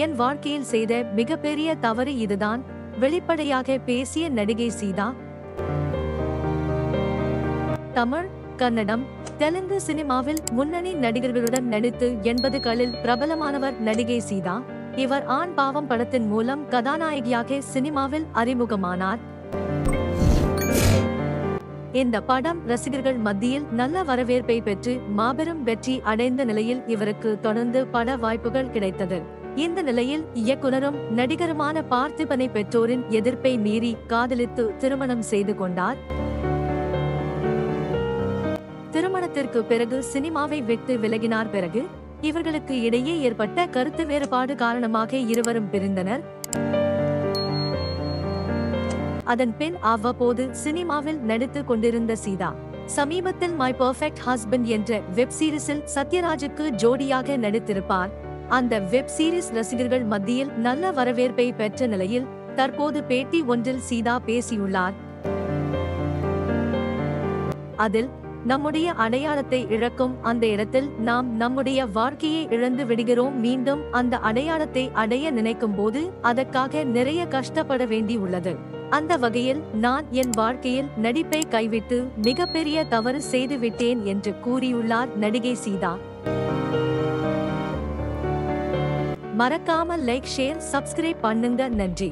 என் வாழ்க்கையில் செய்த மிகப்பெரிய தவறு இதுதான், வெளிப்படையாக பேசிய நடிகை சீதா. தமிழ், கன்னடம், தெலுங்கு சினிமாவில் முன்னணி நடிகர்களுடன் நடித்து 80களில் பிரபலமானவர் நடிகை சீதா. இவர் ஆண் பாவம் படத்தின் மூலம் கதாநாயகியாக சினிமாவில் அறிமுகமானார். இந்த படம் ரசிகர்கள் மத்தியில் நல்ல வரவேற்பை பெற்று மாபெரும் வெற்றி அடைந்த நிலையில் இவருக்கு தொடர்ந்து பட வாய்ப்புகள் கிடைத்தது. இந்த நிலையில் இயக்குனரும் நடிகருமான பார்த்திபனை பெற்றோரின் எதிர்ப்பை மீறி காதலித்து திருமணம் செய்து கொண்டார். திருமணத்திற்கு பிறகு சினிமாவை விட்டு விலகினார். பிறகு இவர்களுக்கு இடையே ஏற்பட்ட கருத்து வேறுபாடு காரணமாக இருவரும் பிரிந்தனர். அதன் பின் அவ்வப்போது சினிமாவில் நடித்துக் கொண்டிருந்த சீதா சமீபத்தில் மை பெர்ஃபெக்ட் ஹஸ்பண்ட் என்ற வெப் சீரிஸில் சத்யராஜுக்கு ஜோடியாக நடித்திருப்பார். அந்த வெப் சீரிஸ் ரசிகர்கள் மத்தியில் நல்ல வரவேற்பை பெற்ற நிலையில் தற்போது பேட்டி ஒன்றில் சீதா பேசியுள்ளார். அதில், நம்முடைய அடையாளத்தை இழக்கும் அந்த இடத்தில் நாம் நம்முடைய வாழ்க்கையை இழந்து விடுகிறோம். மீண்டும் அந்த அடையாளத்தை அடைய நினைக்கும் போது அதற்காக நிறைய கஷ்டப்பட வேண்டி உள்ளது. அந்த வகையில் நான் என் வாழ்க்கையில் நடிப்பை கைவிட்டு மிகப்பெரிய தவறு செய்து விட்டேன் என்று கூறியுள்ளார் நடிகை சீதா. மறக்காமல் லைக், ஷேர், சப்ஸ்கிரைப் பண்ணுங்க. நன்றி.